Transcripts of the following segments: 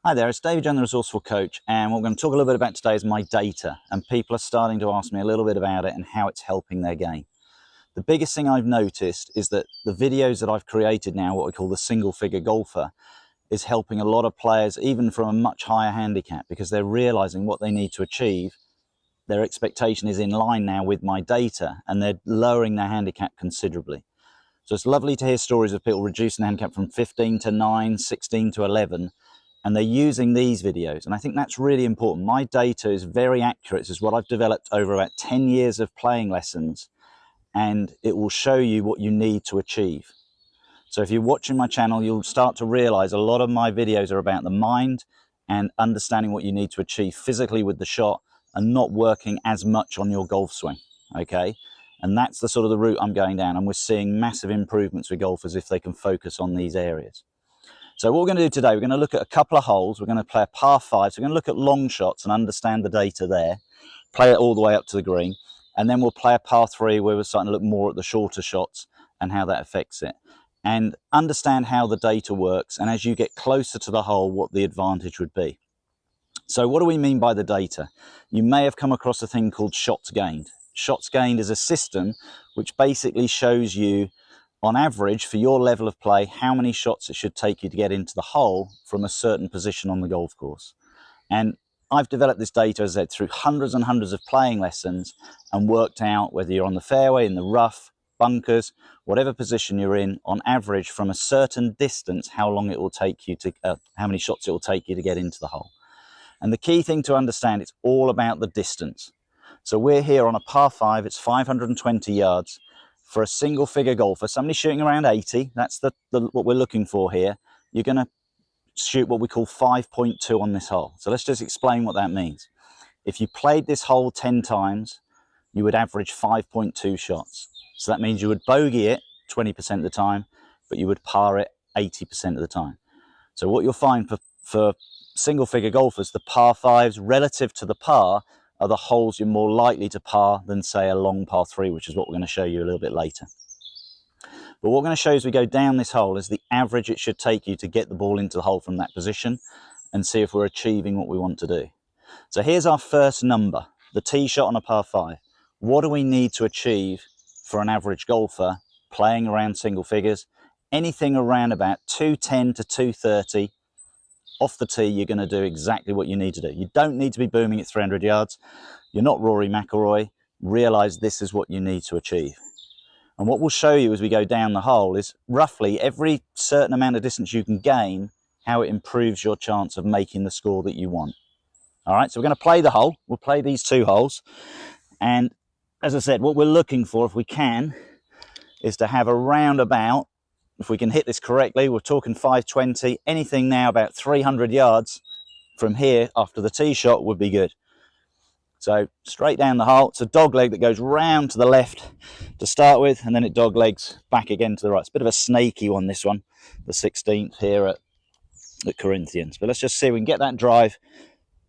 Hi there, it's David, the Resourceful Coach, and what we're going to talk a little bit about today is my data, and people are starting to ask me a little bit about it and how it's helping their game. The biggest thing I've noticed is that the videos that I've created now, what we call the single figure golfer, is helping a lot of players even from a much higher handicap, because they're realizing what they need to achieve. Their expectation is in line now with my data, and they're lowering their handicap considerably. So it's lovely to hear stories of people reducing the handicap from 15 to 9, 16 to 11, and they're using these videos. And I think that's really important. My data is very accurate. This is what I've developed over about 10 years of playing lessons, and it will show you what you need to achieve. So if you're watching my channel, you'll start to realize a lot of my videos are about the mind and understanding what you need to achieve physically with the shot and not working as much on your golf swing, okay? And that's the sort of the route I'm going down, and we're seeing massive improvements with golfers if they can focus on these areas. So what we're going to do today, we're going to look at a couple of holes. We're going to play a par 5. So we're going to look at long shots and understand the data there, play it all the way up to the green, and then we'll play a par 3 where we're starting to look more at the shorter shots and how that affects it, and understand how the data works, and as you get closer to the hole, what the advantage would be. So what do we mean by the data? You may have come across a thing called shots gained. Shots gained is a system which basically shows you, on average, for your level of play, how many shots it should take you to get into the hole from a certain position on the golf course. And I've developed this data, as I said, through hundreds and hundreds of playing lessons, and worked out whether you're on the fairway, in the rough, bunkers, whatever position you're in, on average, from a certain distance, how long it will take you to, how many shots it will take you to get into the hole. And the key thing to understand, it's all about the distance. So we're here on a par 5, it's 520 yards. For a single figure golfer, somebody shooting around 80, that's what we're looking for here. You're going to shoot what we call 5.2 on this hole. So let's just explain what that means. If you played this hole 10 times, you would average 5.2 shots. So that means you would bogey it 20% of the time, but you would par it 80% of the time. So what you'll find for single figure golfers, the par 5s relative to the par are the holes you're more likely to par than, say, a long par 3, which is what we're going to show you a little bit later. But what we're going to show as we go down this hole is the average it should take you to get the ball into the hole from that position, and see if we're achieving what we want to do. So here's our first number, the tee shot on a par 5. What do we need to achieve for an average golfer playing around single figures? Anything around about 210 to 230. Off the tee, you're going to do exactly what you need to do. You don't need to be booming at 300 yards. You're not Rory McIlroy. Realize this is what you need to achieve. And what we'll show you as we go down the hole is roughly every certain amount of distance you can gain, how it improves your chance of making the score that you want. All right, so we're going to play the hole. We'll play these 2 holes. And as I said, what we're looking for, if we can, is to have around about, if we can hit this correctly, we're talking 520, anything now about 300 yards from here after the tee shot would be good. So straight down the hole, it's a dog leg that goes round to the left to start with, and then it dog legs back again to the right. It's a bit of a snaky one, this one, the 16th here at Corinthians. But let's just see if we can get that drive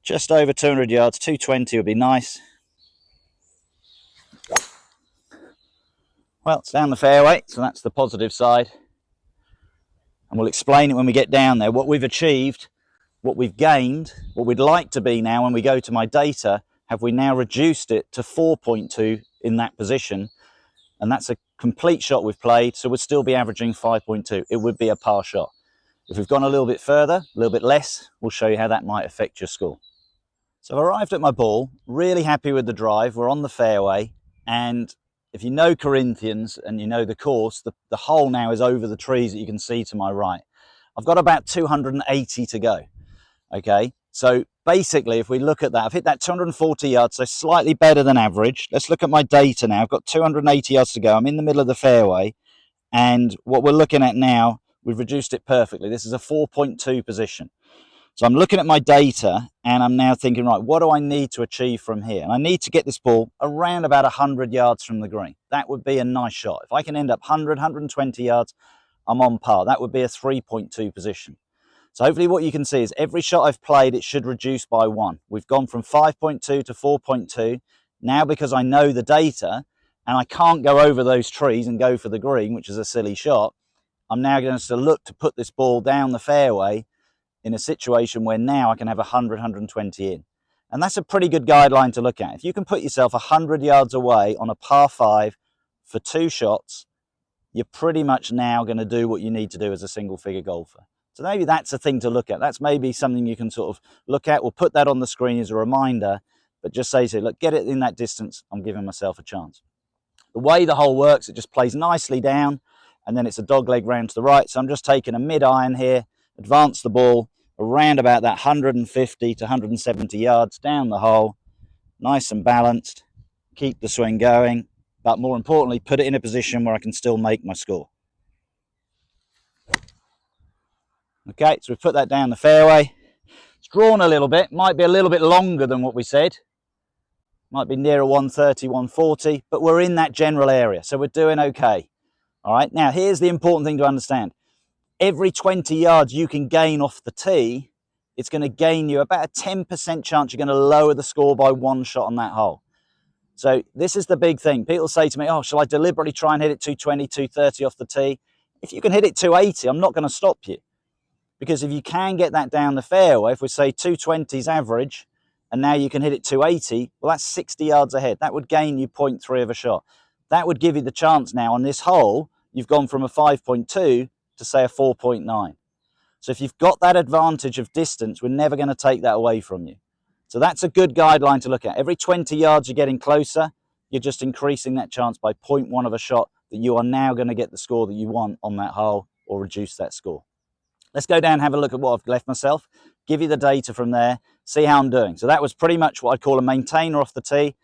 just over 200 yards, 220 would be nice. Well, it's down the fairway, so that's the positive side. And we'll explain it when we get down there. What we've achieved, what we've gained, what we'd like to be now when we go to my data, have we now reduced it to 4.2 in that position? And that's a complete shot we've played, so we'd still be averaging 5.2. It would be a par shot. If we've gone a little bit further, a little bit less, we'll show you how that might affect your score. So I've arrived at my ball, really happy with the drive. We're on the fairway, and if you know Corinthians and you know the course, the hole now is over the trees that you can see to my right. I've got about 280 to go, okay? So basically, if we look at that, I've hit that 240 yards, so slightly better than average. Let's look at my data now. I've got 280 yards to go. I'm in the middle of the fairway, and what we're looking at now, we've reduced it perfectly. This is a 4.2 position. So I'm looking at my data, and I'm now thinking, right, what do I need to achieve from here? And I need to get this ball around about 100 yards from the green. That would be a nice shot. If I can end up 100, 120 yards, I'm on par. That would be a 3.2 position. So hopefully what you can see is every shot I've played, it should reduce by 1. We've gone from 5.2 to 4.2. Now, because I know the data, and I can't go over those trees and go for the green, which is a silly shot, I'm now going to look to put this ball down the fairway in a situation where now I can have 100, 120 in. And that's a pretty good guideline to look at. If you can put yourself 100 yards away on a par 5 for 2 shots, you're pretty much now going to do what you need to do as a single figure golfer. So maybe that's a thing to look at. That's maybe something you can sort of look at. We'll put that on the screen as a reminder, but just say to you, look, get it in that distance. I'm giving myself a chance. The way the hole works, it just plays nicely down, and then it's a dog leg round to the right. So I'm just taking a mid iron here, advance the ball around about that 150 to 170 yards down the hole, nice and balanced, keep the swing going, but more importantly, put it in a position where I can still make my score. Okay, so we've put that down the fairway. It's drawn a little bit, might be a little bit longer than what we said. Might be nearer 130, 140, but we're in that general area, so we're doing okay. All right, now here's the important thing to understand. Every 20 yards you can gain off the tee, it's going to gain you about a 10% chance you're going to lower the score by 1 shot on that hole. So this is the big thing. People say to me, oh, shall I deliberately try and hit it 220, 230 off the tee? If you can hit it 280, I'm not going to stop you. Because if you can get that down the fairway, if we say 220 is average, and now you can hit it 280, well, that's 60 yards ahead. That would gain you 0.3 of a shot. That would give you the chance now on this hole, you've gone from a 5.2 to say a 4.9. So if you've got that advantage of distance, we're never going to take that away from you. So that's a good guideline to look at. Every 20 yards you're getting closer, you're just increasing that chance by 0.1 of a shot that you are now going to get the score that you want on that hole or reduce that score. Let's go down and have a look at what I've left myself, give you the data from there, see how I'm doing. So that was pretty much what I'd call a maintainer off the tee.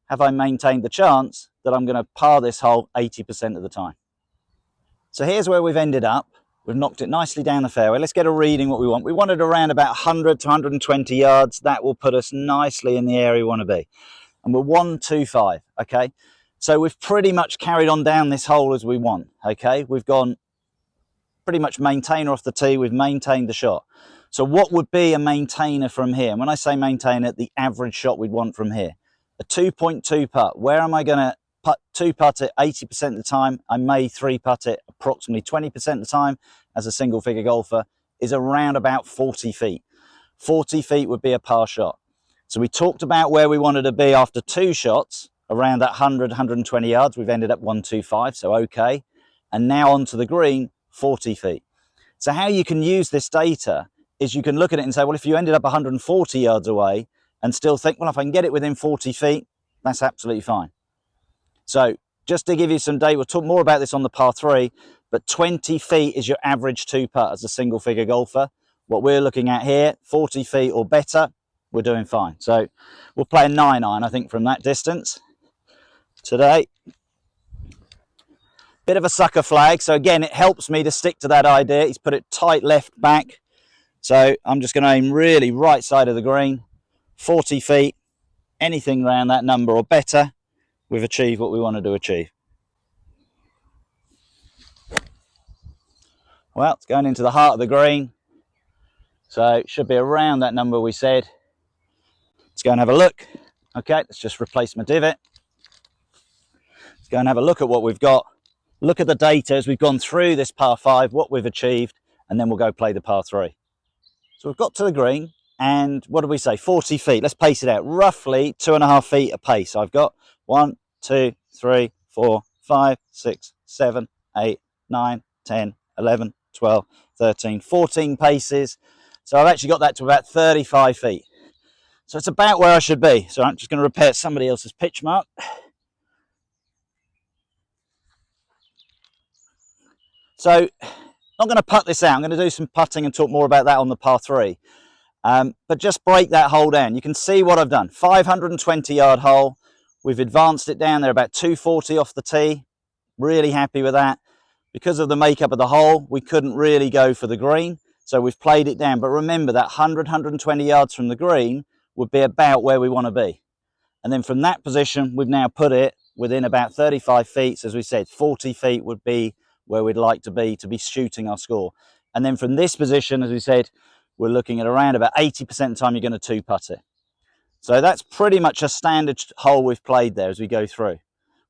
Have I maintained the chance that I'm going to par this hole 80% of the time? So here's where we've ended up. We've knocked it nicely down the fairway. Let's get a reading what we want. We wanted around about 100 to 120 yards. That will put us nicely in the area we want to be. And we're 125, okay? So we've pretty much carried on down this hole as we want, okay? We've gone pretty much maintainer off the tee. We've maintained the shot. So what would be a maintainer from here? And when I say maintainer, the average shot we'd want from here. A 2.2 putt. Where am I going to two putt it 80% of the time? I may 3 putt it approximately 20% of the time as a single figure golfer, is around about 40 feet. 40 feet would be a par shot. So we talked about where we wanted to be after 2 shots, around that 100, 120 yards. We've ended up 125, so okay. And now onto the green, 40 feet. So how you can use this data is you can look at it and say, well, if you ended up 140 yards away and still think, well, if I can get it within 40 feet, that's absolutely fine. So just to give you some data, we'll talk more about this on the par 3, but 20 feet is your average 2 putt as a single figure golfer. What we're looking at here, 40 feet or better, we're doing fine. So we'll play a 9 iron, I think, from that distance today. Bit of a sucker flag. So again, it helps me to stick to that idea. He's put it tight left back. So I'm just going to aim really right side of the green, 40 feet, anything around that number or better. We've achieved what we wanted to achieve. Well, it's going into the heart of the green. So it should be around that number we said. Let's go and have a look. Okay, let's just replace my divot. Let's go and have a look at what we've got. Look at the data as we've gone through this par 5, what we've achieved, and then we'll go play the par 3. So we've got to the green, and what did we say? 40 feet. Let's pace it out. Roughly 2.5 feet a pace. I've got 1, 2, 3, 4, 5, 6, 7, 8, 9, 10, 11, 12, 13, 14 paces. So I've actually got that to about 35 feet. So it's about where I should be. So I'm just going to repair somebody else's pitch mark. So I'm going to putt this out. I'm going to do some putting and talk more about that on the par 3. But just break that hole down. You can see what I've done. 520 yard hole. We've advanced it down there about 240 off the tee. Really happy with that. Because of the makeup of the hole, we couldn't really go for the green. So we've played it down. But remember that 100, 120 yards from the green would be about where we want to be. And then from that position, we've now put it within about 35 feet. So as we said, 40 feet would be where we'd like to be shooting our score. And then from this position, as we said, we're looking at around about 80% of the time you're going to 2-putt it. So that's pretty much a standard hole we've played there as we go through.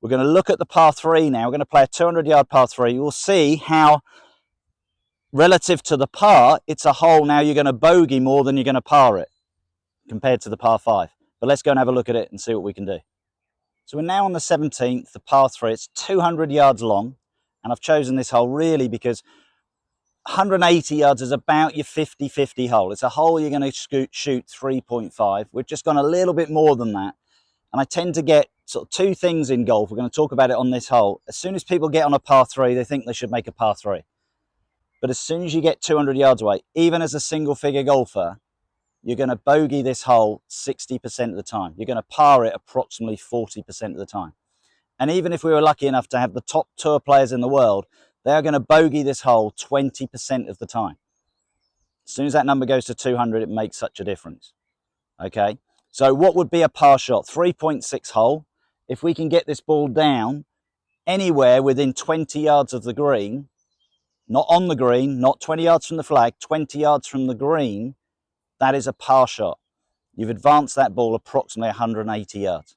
We're going to look at the par 3 now. We're going to play a 200 yard par 3. You'll see how relative to the par, it's a hole now you're going to bogey more than you're going to par it compared to the par 5. But let's go and have a look at it and see what we can do. So we're now on the 17th, the par 3. It's 200 yards long, and I've chosen this hole really because 180 yards is about your 50-50 hole. It's a hole you're going to shoot 3.5. We've just gone a little bit more than that. And I tend to get sort of two things in golf. We're going to talk about it on this hole. As soon as people get on a par 3, they think they should make a par 3. But as soon as you get 200 yards away, even as a single figure golfer, you're going to bogey this hole 60% of the time. You're going to par it approximately 40% of the time. And even if we were lucky enough to have the top tour players in the world, they are going to bogey this hole 20% of the time. As soon as that number goes to 200, it makes such a difference. Okay, so what would be a par shot? 3.6 hole. If we can get this ball down anywhere within 20 yards of the green, not on the green, not 20 yards from the flag, 20 yards from the green, that is a par shot. You've advanced that ball approximately 180 yards.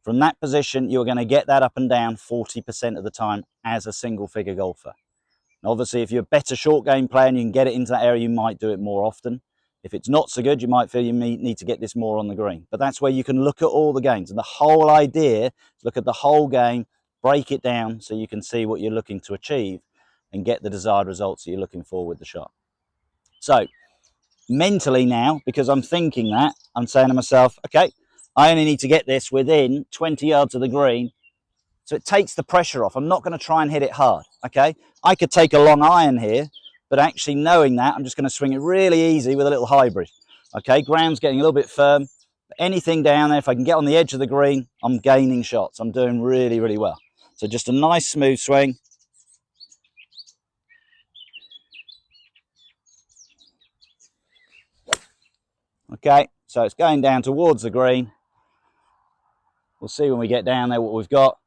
From that position, you're going to get that up and down 40% of the time as a single figure golfer. And obviously, if you're a better short game player and you can get it into that area, you might do it more often. If it's not so good, you might feel you need to get this more on the green. But that's where you can look at all the games. And the whole idea is look at the whole game, break it down so you can see what you're looking to achieve and get the desired results that you're looking for with the shot. So mentally now, because I'm thinking that, I'm saying to myself, okay, I only need to get this within 20 yards of the green. So it takes the pressure off. I'm not going to try and hit it hard, okay? I could take a long iron here, but actually knowing that, I'm just going to swing it really easy with a little hybrid, okay? Ground's getting a little bit firm. Anything down there, if I can get on the edge of the green, I'm gaining shots. I'm doing really, really well. So just a nice smooth swing. Okay, so it's going down towards the green. We'll see when we get down there what we've got.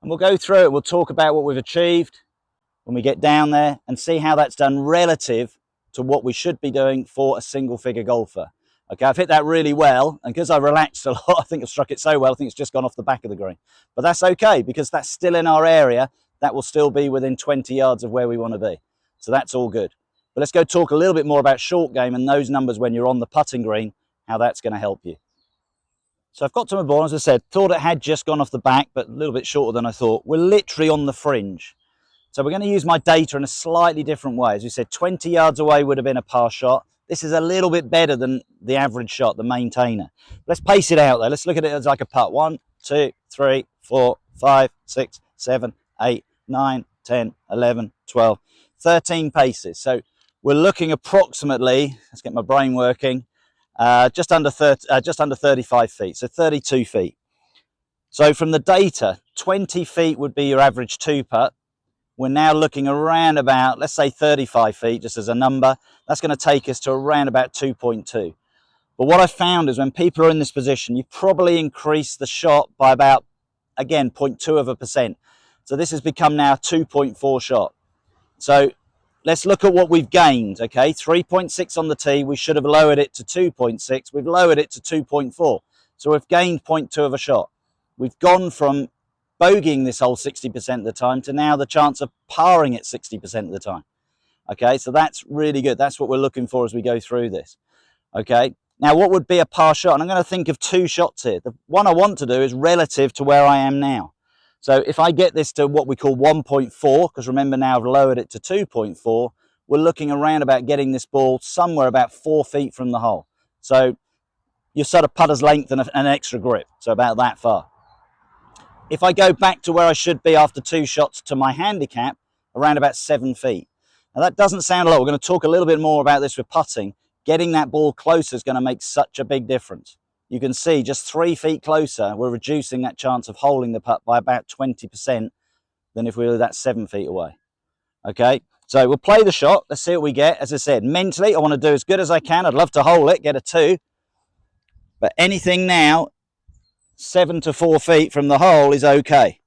And we'll go through it. We'll talk about what we've achieved when we get down there and see how that's done relative to what we should be doing for a single figure golfer. Okay, I've hit that really well, and because I relaxed a lot, I think I've struck it so well, I think it's just gone off the back of the green. But that's okay, because that's still in our area. That will still be within 20 yards of where we want to be. So that's all good. But let's go talk a little bit more about short game and those numbers when you're on the putting green, how that's going to help you. So I've got to my ball, as I said, thought it had just gone off the back, but a little bit shorter than I thought. We're literally on the fringe. So we're going to use my data in a slightly different way. As we said, 20 yards away would have been a par shot. This is a little bit better than the average shot, the maintainer. Let's pace it out though. Let's look at it as like a putt. 1, 2, 3, 4, 5, 6, 7, 8, 9, 10, 11, 12, 13 paces. So we're looking approximately, let's get my brain working, just under 35 feet, so 32 feet. So from the data, 20 feet would be your average 2-putt. We're now looking around about, let's say 35 feet, just as a number. That's going to take us to around about 2.2. But what I found is when people are in this position, you probably increase the shot by about, again, 0.2%. So this has become now 2.4 shot. So let's look at what we've gained, okay? 3.6 on the tee. We should have lowered it to 2.6. We've lowered it to 2.4. So we've gained 0.2 of a shot. We've gone from bogeying this hole 60% of the time to now the chance of parring it 60% of the time. Okay, so that's really good. That's what we're looking for as we go through this. Okay, now what would be a par shot? And I'm going to think of two shots here. The one I want to do is relative to where I am now. So if I get this to what we call 1.4, because remember now I've lowered it to 2.4, we're looking around about getting this ball somewhere about 4 feet from the hole. So you're sort of putter's length and an extra grip, so about that far. If I go back to where I should be after 2 shots to my handicap, around about 7 feet. Now that doesn't sound a lot. We're going to talk a little bit more about this with putting. Getting that ball closer is going to make such a big difference. You can see just 3 feet closer, we're reducing that chance of holding the putt by about 20% than if we were that 7 feet away. Okay, so we'll play the shot. Let's see what we get. As I said, mentally, I want to do as good as I can. I'd love to hold it, get a 2. But anything now 7 to 4 feet from the hole is okay.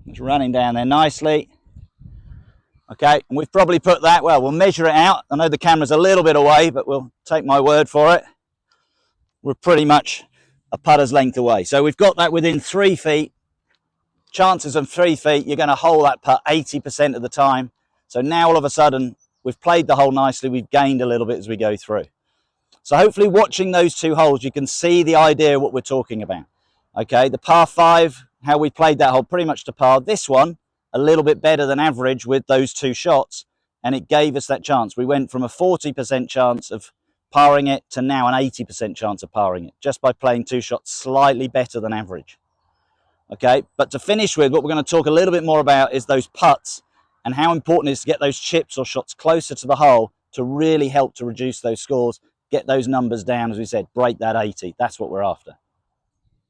It's running down there nicely. Okay, and we've probably put that, well, we'll measure it out. I know the camera's a little bit away, but we'll take my word for it. We're pretty much a putter's length away. So we've got that within 3 feet. Chances of 3 feet, you're going to hole that putt 80% of the time. So now all of a sudden, we've played the hole nicely. We've gained a little bit as we go through. So hopefully watching those 2 holes, you can see the idea of what we're talking about. Okay, the par 5, how we played that hole pretty much to par. This one, a little bit better than average with those 2 shots. And it gave us that chance. We went from a 40% chance of parring it to now an 80% chance of parring it, just by playing 2 shots slightly better than average. Okay, but to finish with, what we're going to talk a little bit more about is those putts and how important it is to get those chips or shots closer to the hole to really help to reduce those scores, get those numbers down, as we said, break that 80. That's what we're after.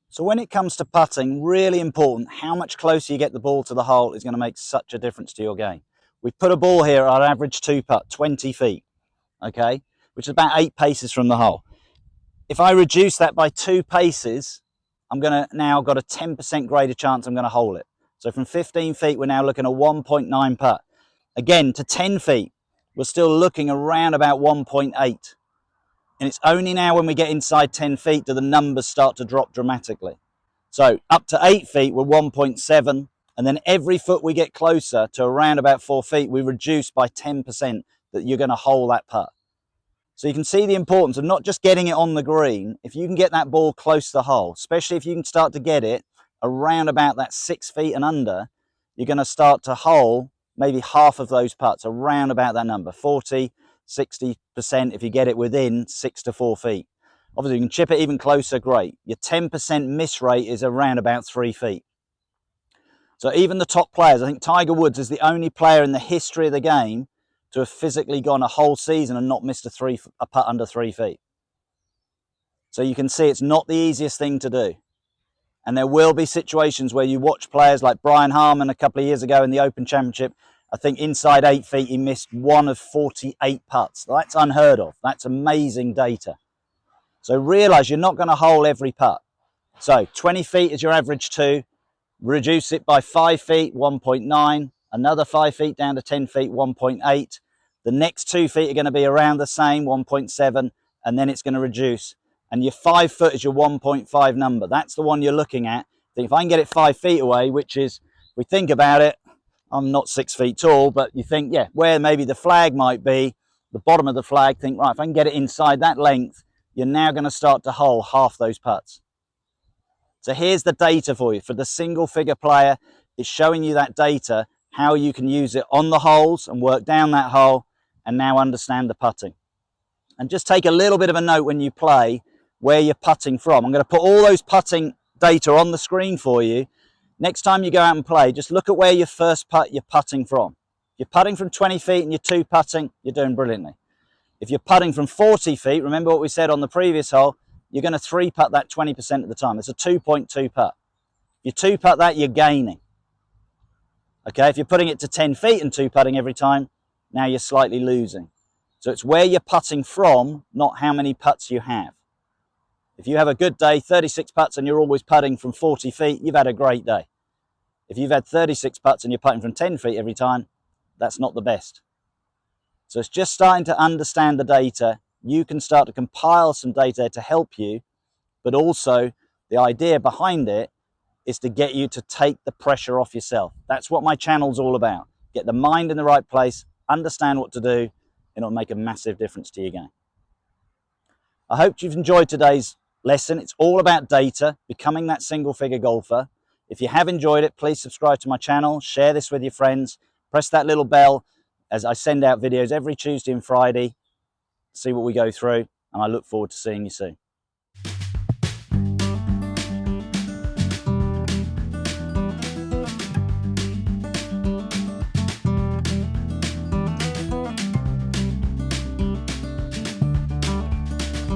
So when it comes to putting, really important, how much closer you get the ball to the hole is going to make such a difference to your game. We've put a ball here, our average 2 putt, 20 feet, okay, which is about 8 paces from the hole. If I reduce that by 2 paces, I'm going to now got a 10% greater chance I'm going to hole it. So from 15 feet, we're now looking at 1.9 putt. Again, to 10 feet, we're still looking around about 1.8. And it's only now when we get inside 10 feet do the numbers start to drop dramatically. So up to 8 feet, we're 1.7. And then every foot we get closer to around about 4 feet, we reduce by 10% that you're going to hole that putt. So you can see the importance of not just getting it on the green. If you can get that ball close to the hole, especially if you can start to get it around about that 6 feet and under, you're going to start to hole maybe half of those putts around about that number, 40, 60% if you get it within 6 to 4 feet. Obviously, you can chip it even closer, great. Your 10% miss rate is around about 3 feet. So even the top players, I think Tiger Woods is the only player in the history of the game to have physically gone a whole season and not missed a putt under 3 feet. So you can see it's not the easiest thing to do. And there will be situations where you watch players like Brian Harman a couple of years ago in the Open Championship. I think inside 8 feet, he missed 1 of 48 putts. That's unheard of. That's amazing data. So realize you're not going to hole every putt. So 20 feet is your average 2. Reduce it by 5 feet, 1.9. Another 5 feet down to 10 feet, 1.8. The next 2 feet are going to be around the same, 1.7. And then it's going to reduce. And your 5 foot is your 1.5 number. That's the one you're looking at. Think if I can get it 5 feet away, which is, if we think about it, I'm not 6 feet tall, but you think, yeah, where maybe the flag might be, the bottom of the flag, think, right, if I can get it inside that length, you're now going to start to hole half those putts. So here's the data for you. For the single figure player, it's showing you that data, how you can use it on the holes and work down that hole and now understand the putting. And just take a little bit of a note when you play where you're putting from. I'm going to put all those putting data on the screen for you. Next time you go out and play, just look at where your first putt you're putting from. If you're putting from 20 feet and you're 2 putting, you're doing brilliantly. If you're putting from 40 feet, remember what we said on the previous hole, you're going to 3 putt that 20% of the time. It's a 2.2 putt. If you 2 putt that, you're gaining. Okay, if you're putting it to 10 feet and 2 putting every time, now you're slightly losing. So it's where you're putting from, not how many putts you have. If you have a good day, 36 putts, and you're always putting from 40 feet, you've had a great day. If you've had 36 putts and you're putting from 10 feet every time, that's not the best. So it's just starting to understand the data. You can start to compile some data to help you, but also the idea behind it is to get you to take the pressure off yourself. That's what my channel's all about. Get the mind in the right place, understand what to do, and it'll make a massive difference to your game. I hope you've enjoyed today's lesson. It's all about data, becoming that single figure golfer. If you have enjoyed it, please subscribe to my channel, share this with your friends, press that little bell as I send out videos every Tuesday and Friday. See what we go through, and I look forward to seeing you soon.